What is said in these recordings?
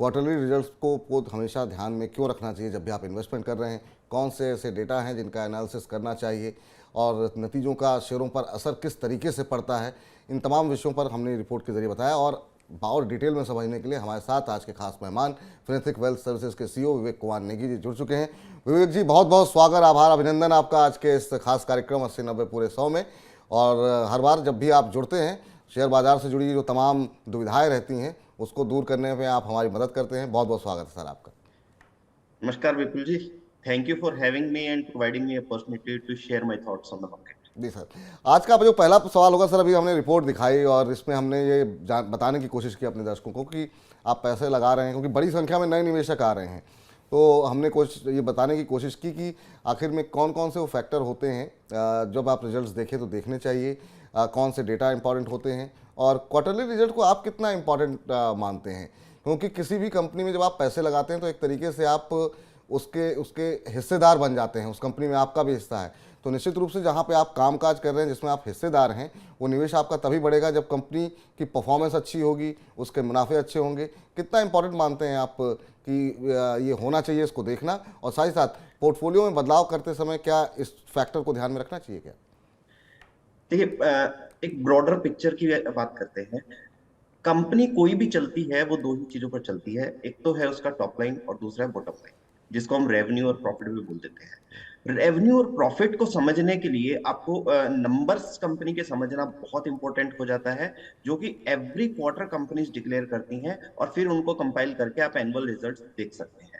Quarterly results को हमेशा ध्यान में क्यों रखना चाहिए जब भी आप इन्वेस्टमेंट कर रहे हैं, कौन से ऐसे डेटा हैं जिनका एनालिसिस करना चाहिए और नतीजों का शेयरों पर असर किस तरीके से पड़ता है, इन तमाम विषयों पर हमने रिपोर्ट के जरिए बताया। और डिटेल में समझने के लिए हमारे साथ आज के खास मेहमान फिनेथिक वेल्थ सर्विसेज के सीईओ विवेक कुमार नेगी जी जुड़ चुके हैं। विवेक जी, बहुत बहुत स्वागत, आभार, अभिनंदन आपका आज के इस खास कार्यक्रम 80-90 पूरे 100 में। और हर बार जब भी आप जुड़ते हैं, शेयर बाजार से जुड़ी जो तमाम दुविधाएं रहती हैं उसको दूर करने में आप हमारी मदद करते हैं। बहुत बहुत स्वागत है सर आपका। नमस्कार Vipul ji, thank you for having me and providing me opportunity to share my thoughts on the market. जी सर, आज का जो पहला सवाल होगा सर, अभी हमने रिपोर्ट दिखाई और इसमें हमने ये बताने की कोशिश की अपने दर्शकों को कि आप पैसे लगा रहे हैं क्योंकि बड़ी संख्या में नए निवेशक आ रहे हैं, तो हमने ये बताने की कोशिश की कि आखिर में कौन कौन से वो फैक्टर होते हैं जब आप रिजल्ट्स देखें तो देखने चाहिए, कौन से डेटा इंपॉर्टेंट होते हैं और क्वार्टरली रिजल्ट को आप कितना इंपॉर्टेंट मानते हैं। क्योंकि किसी भी कंपनी में जब आप पैसे लगाते हैं तो एक तरीके से आप उसके उसके हिस्सेदार बन जाते हैं, उस कंपनी में आपका भी हिस्सा है। तो निश्चित रूप से जहाँ पे आप कामकाज कर रहे हैं जिसमें आप हिस्सेदार हैं, वो निवेश आपका तभी बढ़ेगा जब कंपनी की परफॉर्मेंस अच्छी होगी, उसके मुनाफे अच्छे होंगे। कितना इंपॉर्टेंट मानते हैं आप कि ये होना चाहिए इसको देखना, और साथ ही साथ पोर्टफोलियो में बदलाव करते समय क्या इस फैक्टर को ध्यान में रखना चाहिए क्या? देखिए, एक ब्रॉडर पिक्चर की बात करते हैं। कंपनी कोई भी चलती है वो दो ही चीजों पर चलती है, एक तो है उसका टॉप लाइन और दूसरा है बॉटम लाइन, जिसको हम रेवेन्यू और प्रॉफिट भी बोल देते हैं। रेवेन्यू और प्रॉफिट को समझने के लिए आपको नंबर्स कंपनी के समझना बहुत इंपॉर्टेंट हो जाता है, जो कि एवरी क्वार्टर कंपनीज डिक्लेयर करती हैं और फिर उनको कंपाइल करके आप एनुअल रिजल्ट्स देख सकते हैं।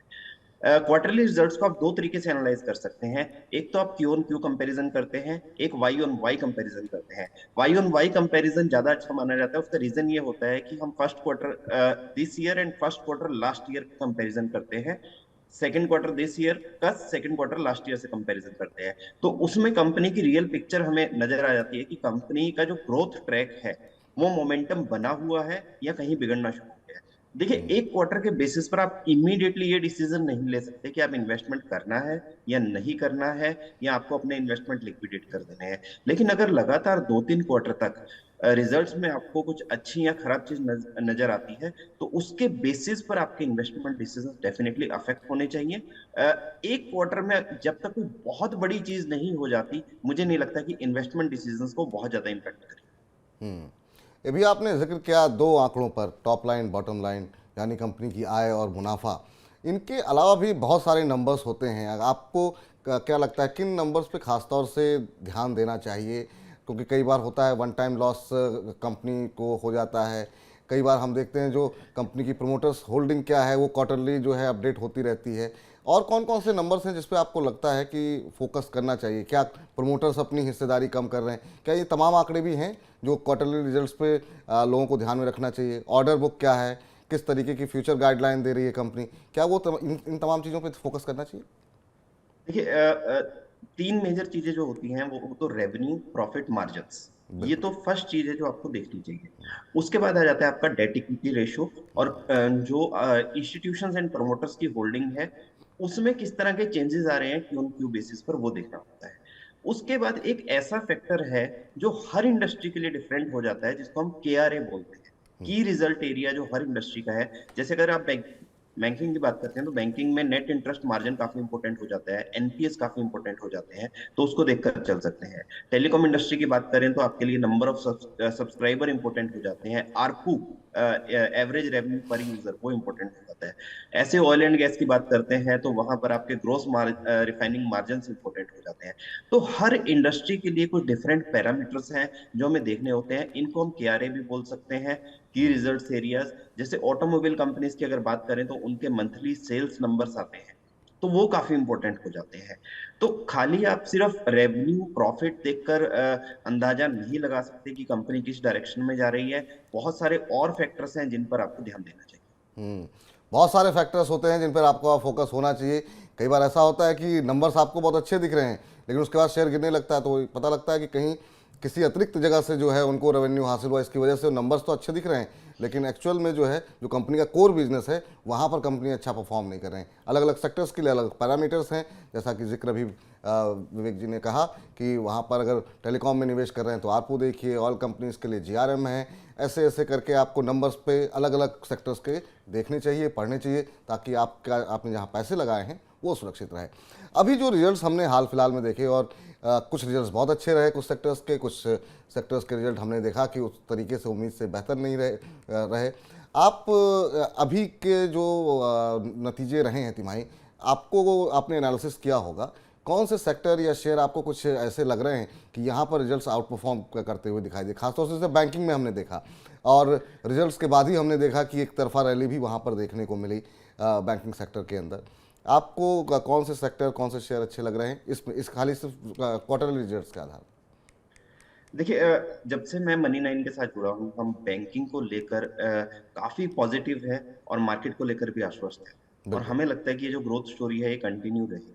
क्वार्टरली रिजल्ट्स को आप दो तरीके से एनालाइज कर सकते हैं। एक तो आप क्यू ऑन क्यू कंपैरिजन करते हैं, एक वाई ऑन वाई कंपैरिजन करते हैं। वाई ऑन वाई कंपैरिजन ज्यादा अच्छा माना जाता है। उसका रीजन ये होता है कि हम first quarter this year and first quarter last year comparison करते हैं, सेकंड क्वार्टर दिस ईयर का सेकंड क्वार्टर लास्ट ईयर से कंपैरिजन करते हैं। तो उसमें कंपनी की रियल पिक्चर हमें नजर आ जाती है कि कंपनी का जो ग्रोथ ट्रैक है वो मोमेंटम बना हुआ है या कहीं बिगड़ना शुरू हो गया है। देखिए, एक क्वार्टर के बेसिस पर आप इमीडिएटली ये डिसीजन नहीं ले सकते कि आप इन्वेस्टमेंट करना है या नहीं करना है, या आपको अपने इन्वेस्टमेंट लिक्विडेट कर देने हैं। लेकिन अगर लगातार 2-3 क्वार्टर तक रिजल्ट्स में आपको कुछ अच्छी या खराब चीज नजर आती है, तो उसके बेसिस पर आपके इन्वेस्टमेंट डिसीजन डेफिनेटली अफेक्ट होने चाहिए। एक क्वार्टर में जब तक कोई बहुत बड़ी चीज नहीं हो जाती, मुझे नहीं लगता कि इन्वेस्टमेंट डिसीजंस को बहुत ज्यादा इंपैक्ट करेगी। ये भी आपने जिक्र किया दो आंकड़ों पर, टॉप लाइन बॉटम लाइन, यानी कंपनी की आय और मुनाफा। इनके अलावा भी बहुत सारे नंबर्स होते हैं, आपको क्या लगता है किन नंबर्स पे खासतौर से ध्यान देना चाहिए? क्योंकि कई बार होता है वन टाइम लॉस कंपनी को हो जाता है, कई बार हम देखते हैं जो कंपनी की प्रमोटर्स होल्डिंग क्या है वो क्वार्टरली जो है अपडेट होती रहती है। और कौन कौन से नंबर्स हैं जिस पे आपको लगता है कि फोकस करना चाहिए? क्या प्रमोटर्स अपनी हिस्सेदारी कम कर रहे हैं? क्या ये तमाम आंकड़े भी हैं जो क्वार्टरली रिजल्ट्स पे लोगों को ध्यान में रखना चाहिए? ऑर्डर बुक क्या है, किस तरीके की फ्यूचर गाइडलाइन दे रही है कंपनी, क्या वो इन तमाम चीज़ों पे फोकस करना चाहिए? देखिए, तीन मेजर चीजें जो होती हैं वो तो रेवेन्यू, प्रॉफिट, मार्जिन्स। ये बिल्कुल। तो फर्स्ट चीज है जो आपको देखनी चाहिए। उसके बाद आ जाता है आपका डेट इक्विटी रेशियो, और जो इंस्टीट्यूशंस एंड प्रमोटर्स की होल्डिंग है उसमें किस तरह के चेंजेस आ रहे हैं क्यू ऑन क्यू बेसिस पर, वो देखना होता है। उसके बाद एक ऐसा फैक्टर है जो हर इंडस्ट्री के लिए डिफरेंट हो जाता है, जिसको हम केआरए बोलते हैं, की रिजल्ट एरिया, जो हर इंडस्ट्री का है। जैसे अगर आप बैंकिंग की बात करते हैं तो बैंकिंग में नेट इंटरेस्ट मार्जिन काफी इंपॉर्टेंट हो जाता है, एनपीएस काफी इंपॉर्टेंट हो जाते हैं, तो उसको देखकर चल सकते हैं। टेलीकॉम इंडस्ट्री की बात करें तो आपके लिए नंबर ऑफ सब्सक्राइबर इंपॉर्टेंट हो जाते हैं, आरपू, एवरेज रेवेन्यू पर यूजर, वो इंपॉर्टेंट हो जाता है। ऐसे ऑयल एंड गैस की बात करते हैं तो वहां पर आपके ग्रोस रिफाइनिंग मार्जिन इंपॉर्टेंट हो जाते हैं। तो हर इंडस्ट्री के लिए कुछ डिफरेंट पैरामीटर्स हैं जो हमें देखने होते हैं। इनको हम केआरए भी बोल सकते हैं, की रिजल्ट एरियाज। जैसे ऑटोमोबाइल कंपनीज की अगर बात करें तो उनके मंथली सेल्स नंबर्स आते हैं, तो वो काफी इंपॉर्टेंट हो जाते हैं। तो खाली आप सिर्फ रेवेन्यू प्रॉफिट देखकर अंदाजा नहीं लगा सकते कि कंपनी किस डायरेक्शन में जा रही है। बहुत सारे और फैक्टर्स हैं जिन पर आपको ध्यान देना चाहिए। बहुत सारे फैक्टर्स होते हैं जिन पर आपको फोकस होना चाहिए। कई बार ऐसा होता है कि नंबर्स आपको बहुत अच्छे दिख रहे हैं लेकिन उसके बाद शेयर गिरने लगता है, तो पता लगता है कि कहीं किसी अतिरिक्त जगह से जो है उनको रेवेन्यू हासिल हुआ, इसकी वजह से नंबर्स तो अच्छे दिख रहे हैं, लेकिन एक्चुअल में जो है जो कंपनी का कोर बिजनेस है वहाँ पर कंपनी अच्छा परफॉर्म नहीं कर रहे हैं। अलग अलग सेक्टर्स के लिए अलग पैरामीटर्स हैं, जैसा कि जिक्र अभी विवेक जी ने कहा कि वहाँ पर अगर टेलीकॉम में निवेश कर रहे हैं तो आरपू देखिए, ऑल कंपनीज के लिए जीआरएम है, ऐसे ऐसे करके आपको नंबर्स पे अलग अलग सेक्टर्स के देखने चाहिए, पढ़ने चाहिए, ताकि आपने जहाँ पैसे लगाए हैं वो सुरक्षित रहे। अभी जो रिजल्ट्स हमने हाल फिलहाल में देखे, और कुछ रिजल्ट्स बहुत अच्छे रहे कुछ सेक्टर्स के, कुछ सेक्टर्स के रिजल्ट हमने देखा कि उस तरीके से उम्मीद से बेहतर नहीं रहे। आप अभी के जो नतीजे रहे हैं तिमाही, आपने एनालिसिस किया होगा, कौन से सेक्टर या शेयर आपको कुछ ऐसे लग रहे हैं कि यहाँ पर रिजल्ट्स आउट परफॉर्म करते हुए दिखाई दे? खासतौर से बैंकिंग में हमने देखा, और रिजल्ट्स के बाद ही हमने देखा कि एक तरफा रैली भी वहाँ पर देखने को मिली बैंकिंग सेक्टर के अंदर। आपको कौन से सेक्टर, कौन से शेयर अच्छे लग रहे हैं इस खाली सिर्फ क्वार्टरली रिजल्ट्स के आधार पर? देखिए, जब से मैं मनी 9 के साथ जुड़ा हूँ, हम बैंकिंग को लेकर काफी पॉजिटिव है और मार्केट को लेकर भी आश्वस्त है, और बिल्कुल। हमें लगता है कि ये जो ग्रोथ स्टोरी है ये कंटिन्यू रहेगी।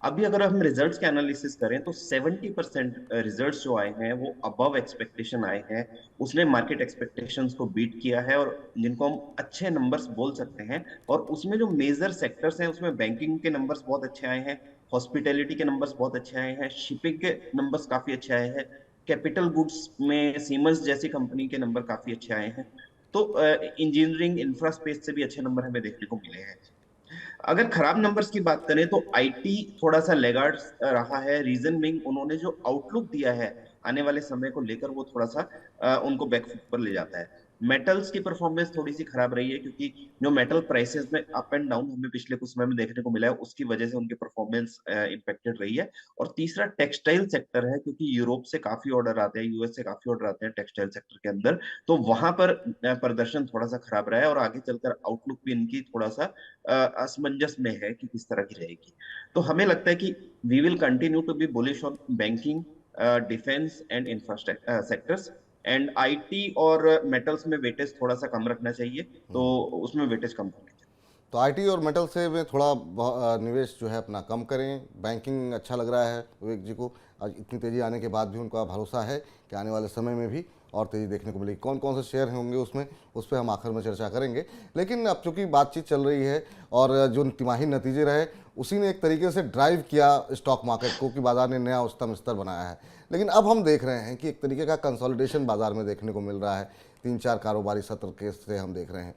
अभी अगर हम रिजल्ट्स के एनालिसिस करें तो 70% रिजल्ट्स जो आए हैं वो अबव एक्सपेक्टेशन आए हैं। उसने मार्केट एक्सपेक्टेशंस को बीट किया है, और जिनको हम अच्छे नंबर्स बोल सकते हैं। और उसमें जो मेजर सेक्टर्स हैं उसमें बैंकिंग के नंबर्स बहुत अच्छे आए हैं, हॉस्पिटैलिटी के नंबर्स बहुत अच्छे आए हैं, शिपिंग के नंबर्स काफी अच्छे आए हैं, कैपिटल गुड्स में सीमेंस जैसी कंपनी के नंबर काफी अच्छे आए हैं। तो इंजीनियरिंग इंफ्रा स्पेस से भी अच्छे नंबर हमें देखने को मिले हैं। अगर खराब नंबर्स की बात करें तो आईटी थोड़ा सा लेगार्ड रहा है। रीजन बिंग उन्होंने जो आउटलुक दिया है आने वाले समय को लेकर वो थोड़ा सा उनको बैकफुट पर ले जाता है। मेटल्स की परफॉर्मेंस थोड़ी सी खराब रही है, क्योंकि जो मेटल प्राइसेस में अप एंड डाउन हमें पिछले कुछ समय में देखने को मिला है, उसकी वजह से उनकी परफॉर्मेंस इम्पेक्टेड रही है। और तीसरा टेक्सटाइल सेक्टर है, क्योंकि यूरोप से काफी ऑर्डर आते हैं, यूएस से काफी ऑर्डर आते हैं टेक्सटाइल सेक्टर के अंदर। तो वहां पर प्रदर्शन थोड़ा सा खराब रहा है, और आगे चलकर आउटलुक भी इनकी थोड़ा सा असमंजस में है कि किस तरह की रहेगी। तो हमें लगता है कि we will continue to be bullish on banking, defence and infrastructure sectors, and IT और मेटल्स में वेटेज थोड़ा सा कम रखना चाहिए, तो उसमें वेटेज कम होनी चाहिए। तो आईटी और मेटल से में थोड़ा निवेश जो है अपना कम करें। बैंकिंग अच्छा लग रहा है विवेक जी को, आज इतनी तेज़ी आने के बाद भी उनका भरोसा है कि आने वाले समय में भी और तेज़ी देखने को मिलेगी। कौन कौन से शेयर होंगे उसमें, उस पर हम आखिर में चर्चा करेंगे। लेकिन अब चूँकि बातचीत चल रही है और जो तिमाही नतीजे रहे उसी ने एक तरीके से ड्राइव किया स्टॉक मार्केट को कि बाज़ार ने नया उच्चतम स्तर बनाया है। लेकिन अब हम देख रहे हैं कि एक तरीके का कंसोलिडेशन बाज़ार में देखने को मिल रहा है, 3-4 कारोबारी सत्र के से हम देख रहे हैं।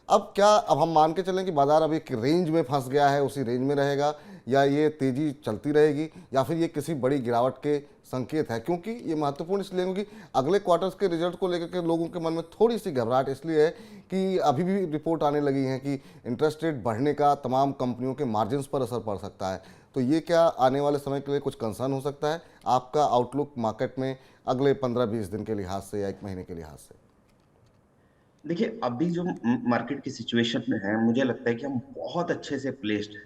अब हम मान के चलें कि बाजार अभी एक रेंज में फंस गया है, उसी रेंज में रहेगा, या ये तेजी चलती रहेगी, या फिर ये किसी बड़ी गिरावट के संकेत है? क्योंकि ये महत्वपूर्ण इसलिए क्योंकि अगले क्वार्टर्स के रिजल्ट को लेकर के लोगों के मन में थोड़ी सी घबराहट इसलिए है कि अभी भी रिपोर्ट आने लगी है कि इंटरेस्ट रेट बढ़ने का तमाम कंपनियों के मार्जिन्स पर असर पड़ सकता है। तो ये क्या आने वाले समय के लिए कुछ कंसर्न हो सकता है? आपका आउटलुक मार्केट में अगले 15-20 दिन के लिहाज से या 1 महीने के लिहाज से? देखिए, अभी जो मार्केट की सिचुएशन में है, मुझे लगता है कि हम बहुत अच्छे से प्लेस्ड हैं।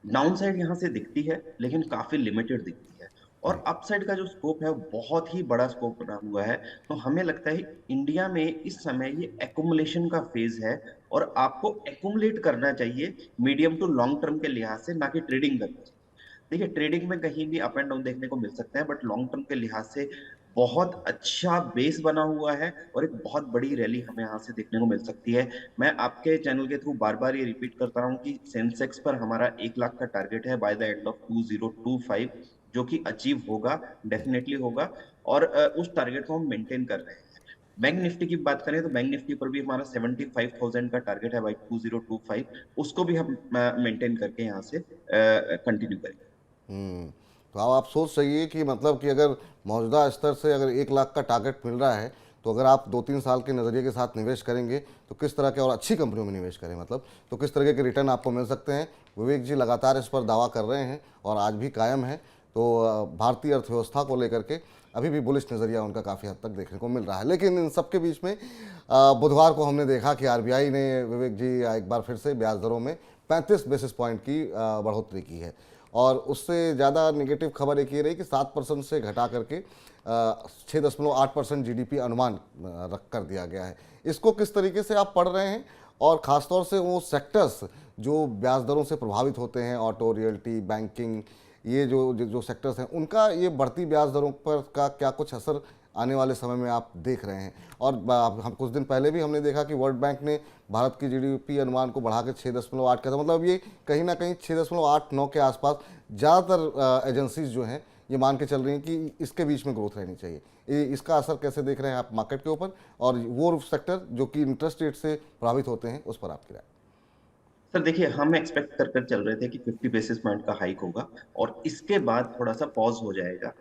डाउन साइड यहाँ से दिखती है, लेकिन काफी लिमिटेड दिखती है, और अपसाइड का जो स्कोप है वो बहुत ही बड़ा स्कोप बना हुआ है। तो हमें लगता है इंडिया में इस समय ये एकुमुलेशन का फेज है, और आपको एकुमुलेट करना चाहिए मीडियम टू लॉन्ग टर्म के लिहाज से, ना कि ट्रेडिंग करना चाहिए। देखिए, ट्रेडिंग में कहीं भी अप एंड डाउन देखने को मिल सकते हैं, बट लॉन्ग टर्म के लिहाज से बहुत अच्छा बेस बना हुआ है, और एक बहुत बड़ी रैली हमें यहाँ से देखने को मिल सकती है। मैं आपके चैनल के थ्रू बार बार ये रिपीट करता हूँ कि सेंसेक्स पर हमारा 1 लाख का टारगेट है बाय द एंड ऑफ 2025, जो कि अचीव होगा, डेफिनेटली होगा। और उस टारगेट को हम मेंटेन कर रहे हैं। बैंक निफ्टी की बात करें तो बैंक निफ्टी पर भी हमारा 75,000 का टारगेट है बाई 2025, उसको भी हम मेंटेन करके यहाँ से कंटिन्यू करेंगे। तो अब आप सोच सही कि मतलब कि अगर मौजूदा स्तर से अगर 1 लाख का टारगेट मिल रहा है, तो अगर आप 2-3 साल के नज़रिए के साथ निवेश करेंगे तो किस तरह के, और अच्छी कंपनियों में निवेश करें मतलब, तो किस तरह के रिटर्न आपको मिल सकते हैं? विवेक जी लगातार इस पर दावा कर रहे हैं और आज भी कायम है। तो भारतीय अर्थव्यवस्था को लेकर के अभी भी बुलिश नज़रिया उनका काफ़ी हद तक देखने को मिल रहा है। लेकिन इन सब के बीच में बुधवार को हमने देखा कि आरबीआई ने, विवेक जी, एक बार फिर से ब्याज दरों में 35 बेसिस पॉइंट की बढ़ोतरी की है, और उससे ज़्यादा नेगेटिव खबर एक ये रही कि 7% से घटा करके 6.8% जीडीपी अनुमान रख कर दिया गया है। इसको किस तरीके से आप पढ़ रहे हैं, और ख़ासतौर से वो सेक्टर्स जो ब्याज दरों से प्रभावित होते हैं, ऑटो, रियल्टी, बैंकिंग, ये जो सेक्टर्स हैं उनका ये बढ़ती ब्याज दरों पर का क्या कुछ असर आने वाले समय में आप देख रहे हैं? और हम कुछ दिन पहले भी हमने देखा कि वर्ल्ड बैंक ने भारत की जीडीपी अनुमान को बढ़ा के 6.8 किया था। मतलब ये कहीं ना कहीं 6.89 के आसपास ज़्यादातर एजेंसीज जो हैं ये मान के चल रही हैं कि इसके बीच में ग्रोथ रहनी चाहिए। इसका असर कैसे देख रहे हैं आप मार्केट के ऊपर, और वो सेक्टर जो कि इंटरेस्ट रेट से प्रभावित होते हैं उस पर आपकी राय? सर देखिए, हम एक्सपेक्ट कर कर चल रहे थे कि 50 बेसिस पॉइंट का हाइक होगा और इसके बाद थोड़ा सा पॉज हो जाएगा।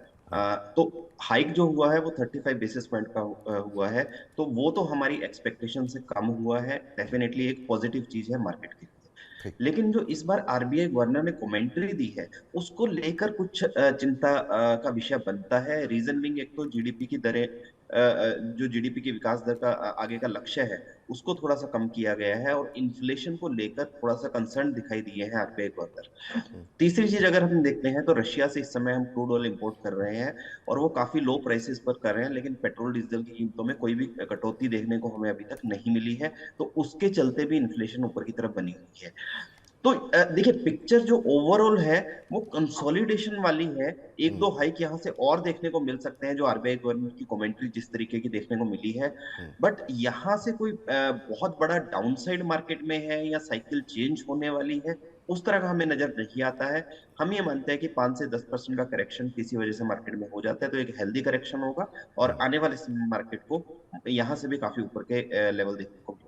तो हाइक जो हुआ है वो 35 बेसिस पॉइंट का हुआ है। तो वो तो हमारी एक्सपेक्टेशन से कम हुआ है, डेफिनेटली एक पॉजिटिव चीज है मार्केट के लिए। ठीक। लेकिन जो इस बार आरबीआई गवर्नर ने कमेंट्री दी है उसको लेकर कुछ चिंता का विषय बनता है। रीजन बिंग, एक तो जीडीपी की दरें, जो जीडीपी की विकास दर का आगे का लक्ष्य है उसको थोड़ा सा कम किया गया है और इन्फ्लेशन को लेकर थोड़ा सा कंसर्न दिखाई दिए हैं आरबीआई गवर्नर। तीसरी चीज अगर हम देखते हैं तो रशिया से इस समय हम क्रूड ऑयल इंपोर्ट कर रहे हैं और वो काफी लो प्राइसेस पर कर रहे हैं, लेकिन पेट्रोल डीजल की कीमतों में कोई भी कटौती देखने को हमें अभी तक नहीं मिली है। तो उसके चलते भी इन्फ्लेशन ऊपर की तरफ बनी हुई है। तो देखिए, पिक्चर जो ओवरऑल है वो कंसोलिडेशन वाली है। एक दो हाइक यहाँ से और देखने को मिल सकते हैं जो आरबीआई गवर्नर की कमेंट्री जिस तरीके की देखने को मिली है। बट यहाँ से कोई बहुत बड़ा डाउनसाइड मार्केट में है या साइकिल चेंज होने वाली है, उस तरह का हमें नजर नहीं आता है। हम ये मानते हैं कि 5 से 10% का करेक्शन किसी वजह से मार्केट में हो जाता है तो एक हेल्दी करेक्शन होगा और आने वाले समय में मार्केट को यहाँ से भी काफी ऊपर के लेवल देखने को मिलेगा।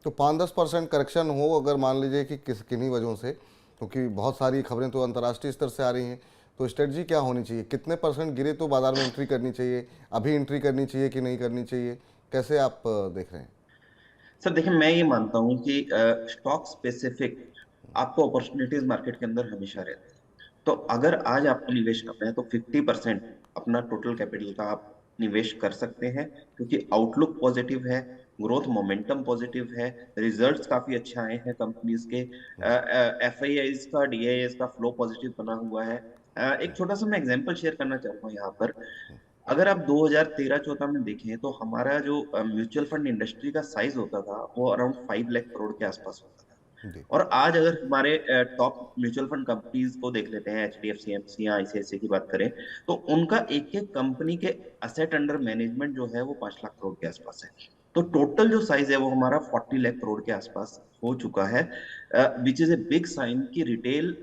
तो 5-10% करेक्शन हो अगर मान लीजिए कि किन्हीं वजहों से, क्योंकि बहुत सारी खबरें तो अंतर्राष्ट्रीय स्तर से आ रही हैं, तो स्ट्रेटजी क्या होनी चाहिए? कितने परसेंट गिरे तो बाजार में एंट्री करनी चाहिए? अभी एंट्री करनी चाहिए कि नहीं करनी चाहिए? कैसे आप देख रहे हैं? सर देखिए, मैं ये मानता हूँ कि स्टॉक स्पेसिफिक आपको अपॉर्चुनिटीज मार्केट के अंदर हमेशा रहती है। तो अगर आज आपको निवेश करना है तो 50% अपना टोटल कैपिटल का आप निवेश कर सकते हैं, क्योंकि आउटलुक पॉजिटिव है, ग्रोथ मोमेंटम पॉजिटिव है, रिजल्ट्स काफी अच्छे आए हैं कंपनीज के, एफआईआईज का, डीआईएस का फ्लो पॉजिटिव बना हुआ है। एक छोटा सा मैं एग्जांपल शेयर करना चाहूंगा यहाँ पर। अगर आप 2013-14 में देखें तो हमारा जो म्यूचुअल फंड इंडस्ट्री का साइज होता था वो अराउंड 5 लाख करोड़ के आसपास होता था। जी। और आज अगर हमारे टॉप म्यूचुअल फंड कंपनीज को देख लेते हैं, एचडीएफसी, एमसी या आईसीआईसीआई की बात करें, तो उनका एक एक कंपनी के असेट अंडर मैनेजमेंट जो है वो 5 लाख करोड़ के आसपास है। तो टोटल जो साइज है वो हमारा 40 लाख करोड़ के आसपास हो चुका है, which is a big sign कि रिटेल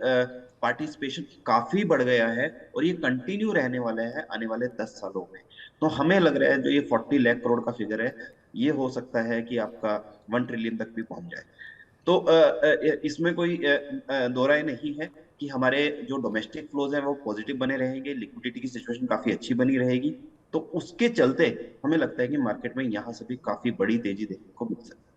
पार्टिसिपेशन काफी बढ़ गया है और ये कंटिन्यू रहने वाला है आने वाले 10 सालों में। तो हमें लग रहा है जो ये 40 लाख करोड़ का फिगर है ये हो सकता है कि आपका 1 ट्रिलियन तक भी पहुंच जाए। तो इसमें कोई दो राय नहीं है कि हमारे जो डोमेस्टिक फ्लोज हैं वो पॉजिटिव बने रहेंगे, लिक्विडिटी की सिचुएशन काफी अच्छी बनी रहेगी। तो उसके चलते हमें लगता है कि मार्केट में यहाँ से भी काफी बड़ी तेजी देखने को मिल सकती है।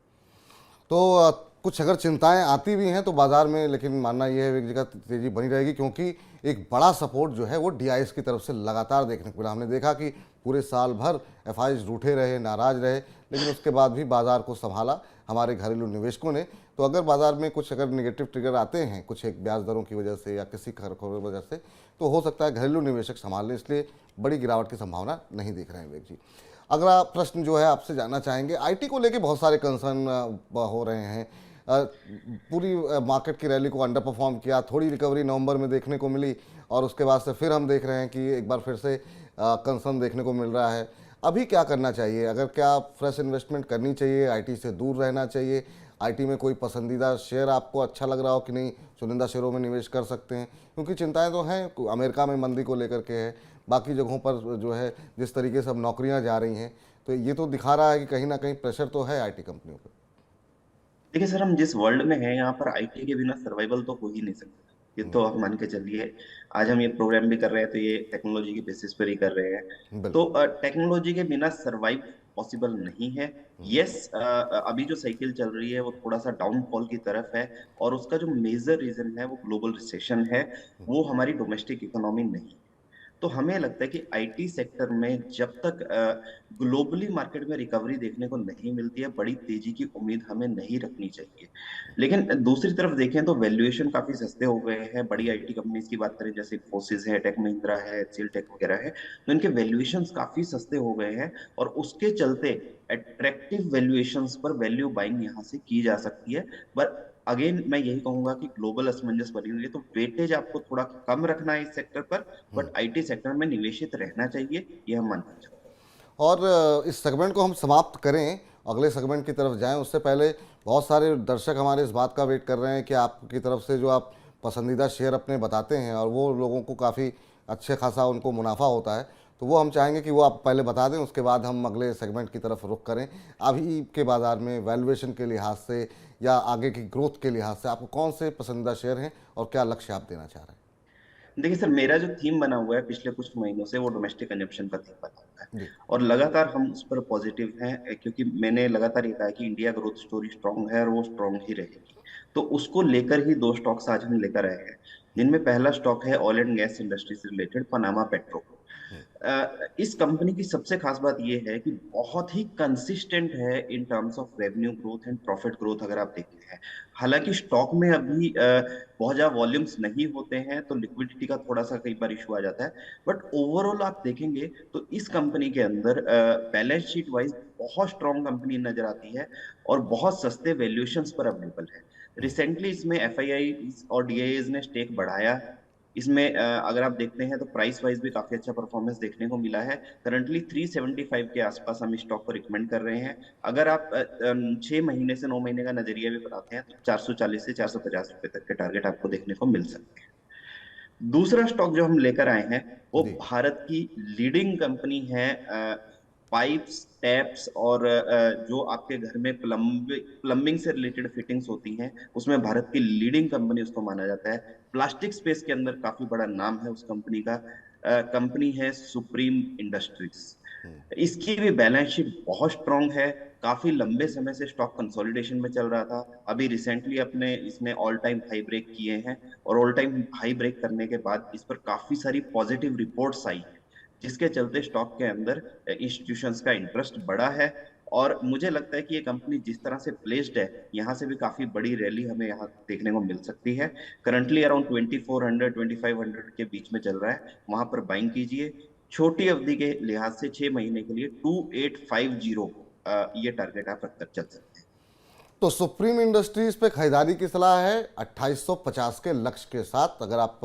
तो कुछ अगर चिंताएं आती भी हैं तो बाजार में, लेकिन मानना यह है एक जगह तेजी बनी रहेगी, क्योंकि एक बड़ा सपोर्ट जो है वो डीआईएस की तरफ से लगातार देखने को मिला। हमने देखा कि पूरे साल भर एफआईज रूठे रहे, नाराज रहे, लेकिन उसके बाद भी बाजार को संभाला हमारे घरेलू निवेशकों ने। तो अगर बाजार में कुछ अगर निगेटिव ट्रिगर आते हैं कुछ एक ब्याज दरों की वजह से या किसी खबर की वजह से, तो हो सकता है घरेलू निवेशक संभाल लें, इसलिए बड़ी गिरावट की संभावना नहीं देख रहे हैं विवेक जी। अगला प्रश्न जो है आपसे जानना चाहेंगे, आईटी को लेके बहुत सारे कंसर्न हो रहे हैं। पूरी मार्केट की रैली को अंडर परफॉर्म किया, थोड़ी रिकवरी नवंबर में देखने को मिली और उसके बाद से फिर हम देख रहे हैं कि एक बार फिर से कंसर्न देखने को मिल रहा है। अभी क्या करना चाहिए? अगर क्या फ्रेश इन्वेस्टमेंट करनी चाहिए, आईटी से दूर रहना चाहिए? आईटी में कोई पसंदीदा शेयर आपको अच्छा लग रहा हो कि नहीं, चुनिंदा शेयरों में निवेश कर सकते हैं? क्योंकि चिंताएं तो हैं, अमेरिका में मंदी को लेकर के है, बाकी जगहों पर जो है जिस तरीके से अब नौकरियां जा रही हैं, तो ये तो दिखा रहा है कि कहीं ना कहीं प्रेशर तो है आईटी कंपनियों पर। देखिए सर, हम जिस वर्ल्ड में हैं यहाँ पर आईटी के बिना सर्वाइवल तो हो ही नहीं सकता। ये तो आप मान के चलिए। आज हम ये प्रोग्राम भी कर रहे हैं तो ये टेक्नोलॉजी के बेसिस पर ही कर रहे हैं। तो बिल्कुल। टेक्नोलॉजी के बिना सर्वाइव पॉसिबल नहीं है। यस, अभी जो साइकिल चल रही है वो थोड़ा सा डाउनफॉल की तरफ है और उसका जो मेजर रीजन है वो ग्लोबल रिसेशन है, वो हमारी डोमेस्टिक इकोनॉमी नहीं। तो हमें लगता है कि आईटी सेक्टर में जब तक ग्लोबली मार्केट में रिकवरी देखने को नहीं मिलती है, बड़ी तेजी की उम्मीद हमें नहीं रखनी चाहिए। लेकिन दूसरी तरफ देखें तो वैल्यूएशन काफी सस्ते हो गए हैं। बड़ी आईटी कंपनीज की बात करें जैसे इन्फोसिस है, टेक महिंद्रा है, एचसीएल टेक वगैरह है, तो इनके वैल्यूएशंस काफी सस्ते हो गए हैं और उसके चलते अट्रैक्टिव वैल्यूएशंस पर वैल्यू बाइंग यहाँ से की जा सकती है। पर अगेन मैं यही कहूंगा कि ग्लोबल असमंजस बनी हुई है, तो वेटेज आपको थोड़ा कम रखना है इस सेक्टर पर, बट आईटी सेक्टर में निवेशित रहना चाहिए, ये हम मानना चाहते हैं। और इस सेगमेंट को हम समाप्त करें, अगले सेगमेंट की तरफ जाएं, उससे पहले बहुत सारे दर्शक हमारे इस बात का वेट कर रहे हैं कि आपकी तरफ से जो आप पसंदीदा शेयर अपने बताते हैं और वो लोगों को काफ़ी अच्छे खासा उनको मुनाफा होता है, तो वो हम चाहेंगे कि वो आप पहले बता दें, उसके बाद हम अगले सेगमेंट की तरफ रुख करें। अभी के बाज़ार में वैल्यूएशन के लिहाज से या आगे की ग्रोथ के लिहाज से आपको कौन से पसंदीदा शेयर हैं और क्या लक्ष्य आप देना चाह रहे हैं? देखिए सर, मेरा जो थीम बना हुआ है पिछले कुछ महीनों से, वो डोमेस्टिक कंजप्शन का थीम बना हुआ है, जी। और लगातार हम उस पर पॉजिटिव हैं, क्योंकि मैंने लगातार ये कहा कि इंडिया ग्रोथ स्टोरी स्ट्रांग है और वो स्ट्रांग ही रहेगी। तो उसको लेकर ही दो स्टॉक्स आज हम लेकर आए हैं, जिनमें पहला स्टॉक है ऑयल एंड गैस इंडस्ट्री से रिलेटेड पनामा पेट्रो। इस कंपनी की सबसे खास बात यह है कि बहुत ही कंसिस्टेंट है in terms of revenue growth and profit growth, अगर आप देखते हैं। हालांकि स्टॉक में अभी बहुत ज्यादा वॉल्यूम्स नहीं होते हैं, तो लिक्विडिटी का थोड़ा सा कई बार इशू आ जाता है, बट ओवरऑल आप देखेंगे तो इस कंपनी के अंदर बैलेंस शीट वाइज बहुत स्ट्रॉन्ग कंपनी नजर आती है, और बहुत सस्ते वैल्यूएशंस पर अवेलेबल है। रिसेंटली इसमें एफआईआई और डीआईएस ने स्टेक बढ़ाया। इसमें अगर आप देखते हैं तो प्राइस वाइज भी काफी अच्छा परफॉर्मेंस देखने को मिला है। करंटली 375 के आसपास हम इस स्टॉक को रिकमेंड कर रहे हैं। अगर आप 6 महीने से 9 महीने का नजरिया भी बनाते हैं तो 440 से 450 रुपए तक के टारगेट आपको देखने को मिल सकते हैं। दूसरा स्टॉक जो हम लेकर आए हैं, वो जी। भारत की लीडिंग कंपनी है पाइप्स टैप्स और जो आपके घर में प्लम्बिंग से रिलेटेड फिटिंग्स होती हैं, उसमें भारत की लीडिंग कंपनी उसको माना जाता है। प्लास्टिक स्पेस के अंदर काफी बड़ा नाम है उस कंपनी का। कंपनी है सुप्रीम इंडस्ट्रीज। इसकी भी बैलेंस शीट बहुत स्ट्रांग है। काफी लंबे समय से स्टॉक कंसोलिडेशन में चल रहा था, अभी रिसेंटली अपने इसने ऑल टाइम हाई ब्रेक किए हैं, और ऑल टाइम हाई ब्रेक करने के बाद इस पर काफी सारी पॉजिटिव रिपोर्ट्स आई हैं, जिसके चलते स्टॉक के अंदर इंस्टीट्यूशंस का इंटरेस्ट बढ़ा है। और मुझे लगता है कि ये कंपनी जिस तरह से प्लेस्ड है, यहाँ से भी काफी बड़ी रैली हमें यहाँ देखने को मिल सकती है। करंटली अराउंड 2400 2500 के बीच में चल रहा है, वहां पर बाइंग कीजिए। छोटी अवधि के लिहाज से 6 महीने के लिए 2850 ये टारगेट आप रखकर चल सकते हैं। तो सुप्रीम इंडस्ट्रीज पे खरीदारी की सलाह है 2850 के लक्ष्य के साथ। अगर आप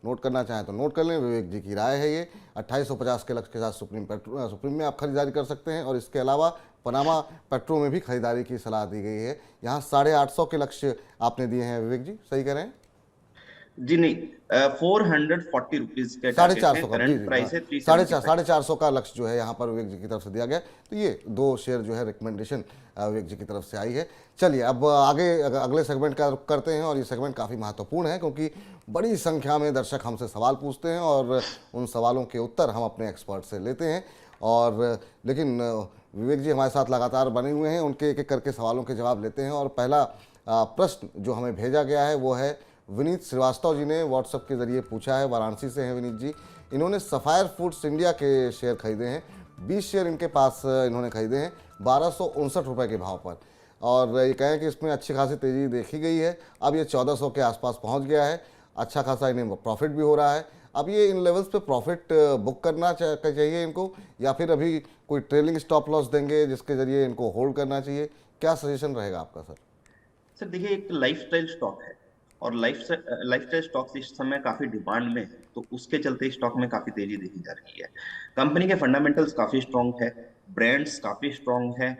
नोट करना चाहें तो नोट कर लें, विवेक जी की राय है ये। 2850 के लक्ष्य के साथ सुप्रीम में आप खरीदारी कर सकते हैं, और इसके अलावा पनामा पेट्रो में भी खरीदारी की सलाह दी गई है। यहाँ 850 के लक्ष्य आपने दिए हैं विवेक जी, सही कह रहे हैं? जी नहीं, 440 रुपीज के साढ़े टारगेट चार है, सौ का, जी करंट जी, हाँ। प्राइस है 375। 450 का लक्ष्य जो है यहाँ पर विवेक जी की तरफ से दिया गया। तो ये दो शेयर जो है रिकमेंडेशन विवेक जी की तरफ से आई है। चलिए अब आगे अगले सेगमेंट का रुख करते हैं, और ये सेगमेंट काफ़ी महत्वपूर्ण है क्योंकि बड़ी संख्या में दर्शक हमसे सवाल पूछते हैं और उन सवालों के उत्तर हम अपने एक्सपर्ट से लेते हैं। और लेकिन विवेक जी हमारे साथ लगातार बने हुए हैं, उनके एक एक करके सवालों के जवाब लेते हैं। और पहला प्रश्न जो हमें भेजा गया है वो है विनीत श्रीवास्तव जी ने व्हाट्सएप के जरिए पूछा है। वाराणसी से हैं विनीत जी। इन्होंने सफायर फूड्स इंडिया के शेयर खरीदे हैं, 20 शेयर इनके पास इन्होंने खरीदे हैं 1259 रुपये के भाव पर, और ये कहें कि इसमें अच्छी खासी तेज़ी देखी गई है। अब ये 1400 के आसपास पहुंच गया है, अच्छा खासा इन्हें प्रॉफिट भी हो रहा है। अब ये इन लेवल्स पे प्रॉफिट बुक करना चाहिए इनको, या फिर अभी कोई ट्रेलिंग स्टॉप लॉस देंगे जिसके ज़रिए इनको होल्ड करना चाहिए? क्या सजेशन रहेगा आपका सर? सर देखिए, एक लाइफस्टाइल स्टॉक है, और लाइफस्टाइल स्टॉक्स इस समय काफी डिमांड में है, तो उसके चलते स्टॉक में काफी तेजी देखी जा रही है। कंपनी के फंडामेंटल्स काफी स्ट्रांग है, ब्रांड्स काफी स्ट्रांग है,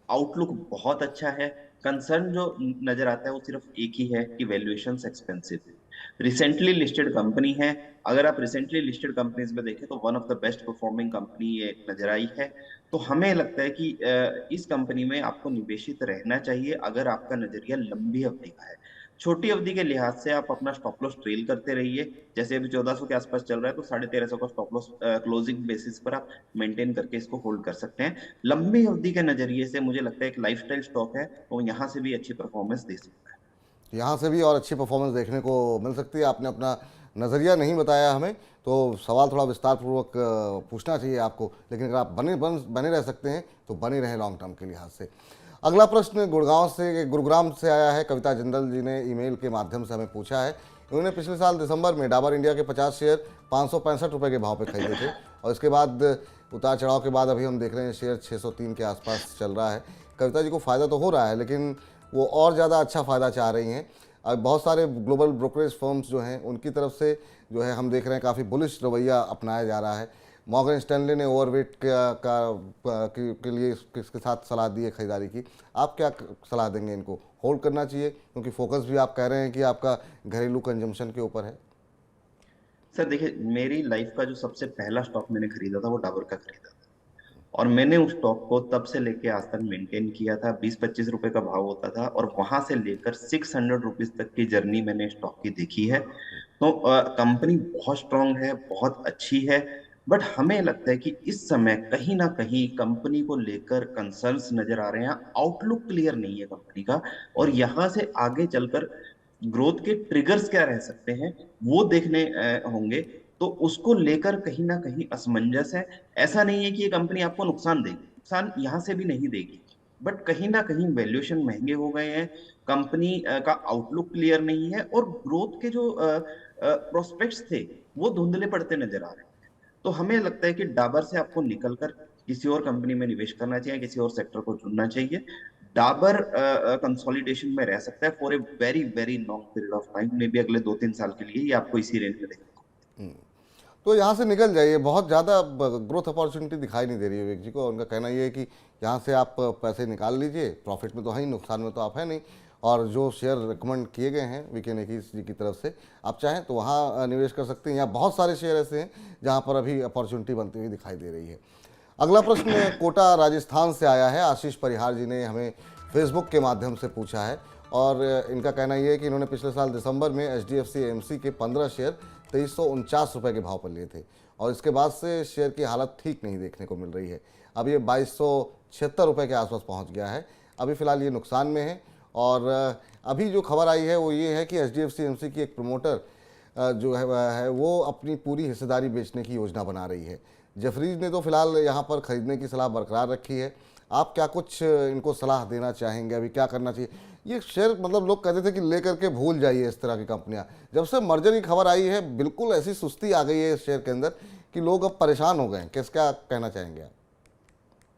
आउटलुक बहुत अच्छा है। कंसर्न जो नजर आता है वो सिर्फ एक ही है कि वैल्यूएशन एक्सपेंसिव है। रिसेंटली लिस्टेड कंपनी है, अगर आप रिसेंटली लिस्टेड कंपनीज में देखें तो one of the best performing company ये नजर आई है। तो हमें लगता है कि इस कंपनी में आपको निवेशित रहना चाहिए, अगर आपका नजरिया लंबी अवधि का है। छोटी अवधि के लिहाज से आप अपना स्टॉप लॉस ट्रेल करते रहिए, जैसे अभी 1400 के आसपास चल रहा है, तो 1350 का स्टॉप लॉस क्लोजिंग बेसिस पर आप मेंटेन करके इसको होल्ड कर सकते हैं। लंबी अवधि के नजरिए से मुझे लगता है एक लाइफस्टाइल स्टॉक है, तो यहाँ से भी अच्छी परफॉर्मेंस दे सकता है। यहाँ से भी और अच्छी परफॉर्मेंस देखने को मिल सकती है। आपने अपना नज़रिया नहीं बताया हमें, तो सवाल थोड़ा विस्तार पूर्वक पूछना चाहिए आपको, लेकिन अगर आप बने रह सकते हैं तो बने रहें लॉन्ग टर्म के लिहाज से। अगला प्रश्न गुरुग्राम से आया है। कविता जिंदल जी ने ईमेल के माध्यम से हमें पूछा है। उन्होंने पिछले साल दिसंबर में डाबर इंडिया के 50 शेयर 565 रुपये के भाव पे खरीदे थे, और इसके बाद उतार चढ़ाव के बाद अभी हम देख रहे हैं शेयर 603 के आसपास चल रहा है। कविता जी को फ़ायदा तो हो रहा है, लेकिन वो और ज़्यादा अच्छा फ़ायदा चाह रही हैं। अब बहुत सारे ग्लोबल ब्रोकरेज फर्म्स जो हैं उनकी तरफ से जो है हम देख रहे हैं काफ़ी बुलिश रवैया अपनाया जा रहा है। मॉर्गन स्टैनली ने ओवरवेट के लिए इसके साथ सलाह दी है खरीदारी की। आप क्या सलाह देंगे, इनको होल्ड करना चाहिए क्योंकि फोकस भी आप कह रहे हैं कि आपका घरेलू कंजम्पशन के ऊपर है? सर देखिए, मेरी लाइफ का जो सबसे पहला स्टॉक मैंने खरीदा था वो डाबर का खरीदा था। और मैंने उस स्टॉक को तब से लेके आज तक मेंटेन किया था। 20-25 रुपए का भाव होता था और वहां से लेकर 600 रुपीज तक की जर्नी मैंने स्टॉक की देखी है। तो कंपनी बहुत स्ट्रांग है, बहुत अच्छी है। बट हमें लगता है कि इस समय कहीं ना कहीं कंपनी को लेकर कंसर्न्स नजर आ रहे हैं। आउटलुक क्लियर नहीं है कंपनी का। और यहाँ से आगे चलकर ग्रोथ के ट्रिगर्स क्या रह सकते हैं वो देखने होंगे। तो उसको लेकर कहीं ना कहीं असमंजस है। ऐसा नहीं है कि ये कंपनी आपको नुकसान देगी, नुकसान यहाँ से भी नहीं देगी। बट कहीं ना कहीं वैल्यूएशन महंगे हो गए हैं। कंपनी का आउटलुक क्लियर नहीं है और ग्रोथ के जो प्रोस्पेक्ट्स थे वो धुंधले पड़ते नजर आ रहे हैं। तो हमें लगता है कि डाबर से आपको निकलकर किसी और कंपनी में निवेश करना चाहिए, किसी और सेक्टर को चुनना चाहिए। डाबर कंसोलिडेशन में रह सकता है for a very very long period of time, may be अगले 2-3 साल के लिए ये आपको इसी रेंज में देखने को। तो यहाँ से निकल जाइए, बहुत ज़्यादा ग्रोथ अपॉर्चुनिटी दिखाई नहीं दे रही है विवेक जी को। उनका कहना ये है कि यहाँ से आप पैसे निकाल लीजिए, प्रॉफिट में तो है ही, नुकसान में तो आप है नहीं। और जो शेयर रिकमेंड किए गए हैं वीके नेकीस जी की तरफ से, आप चाहें तो वहाँ निवेश कर सकते हैं। यहाँ बहुत सारे शेयर ऐसे हैं जहाँ पर अभी अपॉर्चुनिटी बनती हुई दिखाई दे रही है। अगला प्रश्न कोटा राजस्थान से आया है। आशीष परिहार जी ने हमें फेसबुक के माध्यम से पूछा है और इनका कहना यह है कि इन्होंने पिछले साल दिसंबर में HDFC AMC के 15 शेयर 2349 रुपये के भाव पर लिए थे और इसके बाद से शेयर की हालत ठीक नहीं देखने को मिल रही है। अब ये 2276 रुपये के आसपास पहुंच गया है। अभी फ़िलहाल ये नुकसान में है और अभी जो खबर आई है वो ये है कि HDFC AMC की एक प्रमोटर जो है वो अपनी पूरी हिस्सेदारी बेचने की योजना बना रही है। जफरीज ने तो फिलहाल यहाँ पर ख़रीदने की सलाह बरकरार रखी है। आप क्या कुछ इनको सलाह देना चाहेंगे, अभी क्या करना चाहिए? ये शेयर मतलब लोग कहते थे कि लेकर के भूल जाइए इस तरह की कंपनियां, जब से मर्जर की खबर आई है बिल्कुल ऐसी सुस्ती आ गई है इस शेयर के अंदर कि लोग अब परेशान हो गए हैं। क्या कहना चाहेंगे आप?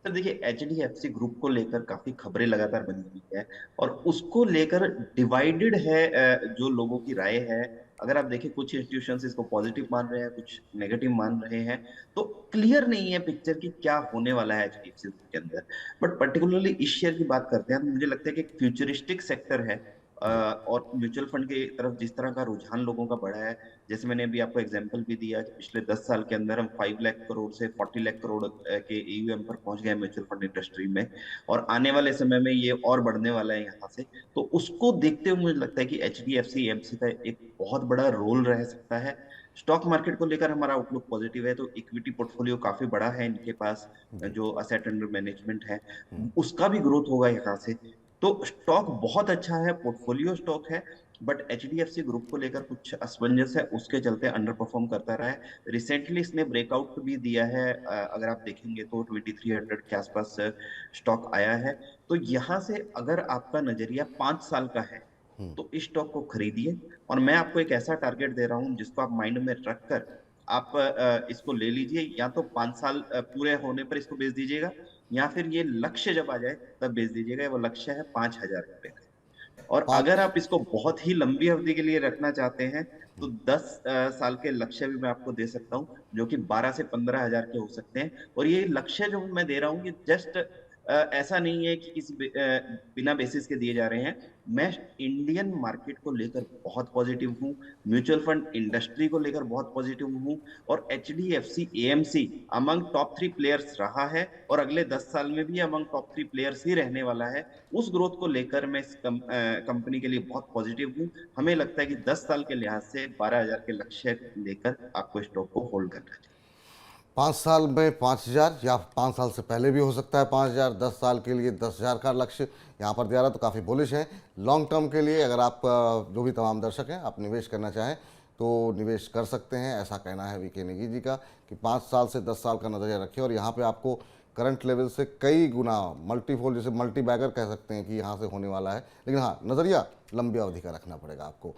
सर देखिए, HDFC ग्रुप को लेकर काफी खबरें लगातार बनी हुई है और उसको लेकर डिवाइडेड है जो लोगों की राय है। अगर आप देखें, कुछ इंस्टीट्यूशंस इसको पॉजिटिव मान रहे हैं, कुछ नेगेटिव मान रहे हैं। तो क्लियर नहीं है पिक्चर की क्या होने वाला है HDFC ग्रुप के अंदर। बट पर्टिकुलरली इस शेयर की बात करते हैं तो मुझे लगता है कि एक फ्यूचरिस्टिक सेक्टर है। और म्यूचुअल फंड की तरफ जिस तरह का रुझान लोगों का बढ़ा है, जैसे मैंने अभी आपको एग्जांपल भी दिया कि पिछले 10 साल के अंदर हम 5 लाख करोड़ से 40 लाख करोड़ के AUM पर पहुंच गए म्यूचुअल फंड इंडस्ट्री में। और आने वाले समय में ये और बढ़ने वाला है यहाँ से। तो उसको देखते हुए मुझे लगता है कि HDFC AMC का एक बहुत बड़ा रोल रह सकता है। स्टॉक मार्केट को लेकर हमारा आउटलुक पॉजिटिव है। तो इक्विटी पोर्टफोलियो काफी बड़ा है इनके पास, जी। जो असेट अंडर मैनेजमेंट है उसका भी ग्रोथ होगा यहाँ से। तो स्टॉक बहुत अच्छा है, पोर्टफोलियो स्टॉक है। बट HDFC ग्रुप को लेकर कुछ असमंजस है, उसके चलते अंडर परफॉर्म करता रहा है। रिसेंटली इसने ब्रेकआउट भी दिया है। अगर आप देखेंगे तो 2300 के आसपास स्टॉक आया है। तो यहाँ से अगर आपका नजरिया 5 साल का है तो इस स्टॉक को खरीदिए। और मैं आपको एक ऐसा टारगेट दे रहा हूँ जिसको आप माइंड में रखकर आप इसको ले लीजिए। या तो 5 साल पूरे होने पर इसको बेच दीजिएगा, या फिर ये लक्ष्य जब आ जाए तब बेच दीजिएगा। वो लक्ष्य है 5,000 रुपए का। और अगर पाँच। आप इसको बहुत ही लंबी अवधि के लिए रखना चाहते हैं तो 10 साल के लक्ष्य भी मैं आपको दे सकता हूँ, जो कि 12 से 15 हजार के हो सकते हैं। और ये लक्ष्य जो मैं दे रहा हूँ ये जस्ट ऐसा नहीं है कि किसी बिना बेसिस के दिए जा रहे हैं। मैं इंडियन मार्केट को लेकर बहुत पॉजिटिव हूँ, म्यूचुअल फंड इंडस्ट्री को लेकर बहुत पॉजिटिव हूँ। और HDFC AMC among top 3 players रहा है और अगले 10 साल में भी अमंग टॉप 3 प्लेयर्स ही रहने वाला है। उस ग्रोथ को लेकर मैं इस कंपनी के लिए बहुत पॉजिटिव हूँ। हमें लगता है कि 10 साल के लिहाज से 12,000 के लक्ष्य लेकर आपको स्टॉक को होल्ड करना चाहिए। 5 साल में 5,000 या 5 साल से पहले भी हो सकता है 5,000। 10 साल के लिए 10,000 का लक्ष्य यहाँ पर दिया रहा, तो काफ़ी बुलिश है। लॉन्ग टर्म के लिए अगर आप जो भी तमाम दर्शक हैं आप निवेश करना चाहें तो निवेश कर सकते हैं, ऐसा कहना है वीके नेगी जी का कि 5 साल से 10 साल का नज़रिया रखिए। और यहाँ पे आपको करंट लेवल से कई गुना मल्टीफोल्ड, जैसे मल्टी बैगर कह सकते हैं कि यहाँ से होने वाला है। लेकिन हाँ, नज़रिया लंबी अवधि का रखना पड़ेगा आपको।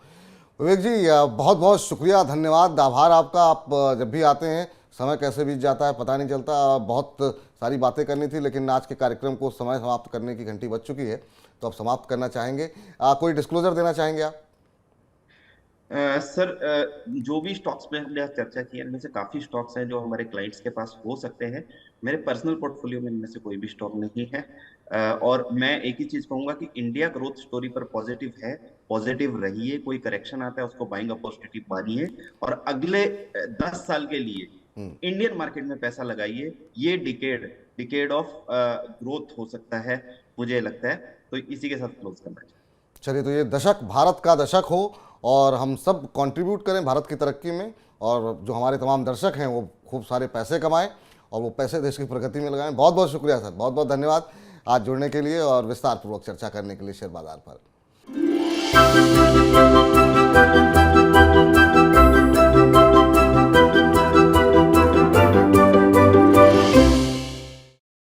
विवेक जी बहुत बहुत शुक्रिया, धन्यवाद, आभार आपका। आप जब भी आते हैं समय कैसे बीत जाता है पता नहीं चलता। बहुत सारी बातें करनी थी, लेकिन आज के कार्यक्रम को समय समाप्त करने की घंटी बज चुकी है, तो अब समाप्त करना चाहेंगे। कोई डिस्क्लोजर देना चाहेंगे आप? सर, जो भी स्टॉक्स में हमने आज चर्चा की है, इनमें से काफी स्टॉक्स हैं जो हमारे क्लाइंट्स के पास हो सकते हैं। मेरे पर्सनल पोर्टफोलियो में इनमें से कोई भी स्टॉक नहीं है। और मैं एक ही चीज कहूंगा कि इंडिया ग्रोथ स्टोरी पर पॉजिटिव है, पॉजिटिव रहिए। कोई करेक्शन आता है उसको बाइंग अपॉर्चुनिटी मानिए, और अगले 10 साल के लिए इंडियन मार्केट में पैसा लगाइए। ये डिकेड डिकेड ऑफ ग्रोथ हो सकता है, मुझे लगता है। तो इसी के साथ क्लोज करना चाहिए। चलिए, तो ये दशक भारत का दशक हो और हम सब कंट्रीब्यूट करें भारत की तरक्की में, और जो हमारे तमाम दर्शक हैं वो खूब सारे पैसे कमाएं और वो पैसे देश की प्रगति में लगाएं। बहुत बहुत शुक्रिया सर, बहुत बहुत धन्यवाद आज जुड़ने के लिए और विस्तार पूर्वक चर्चा करने के लिए शेयर बाजार पर।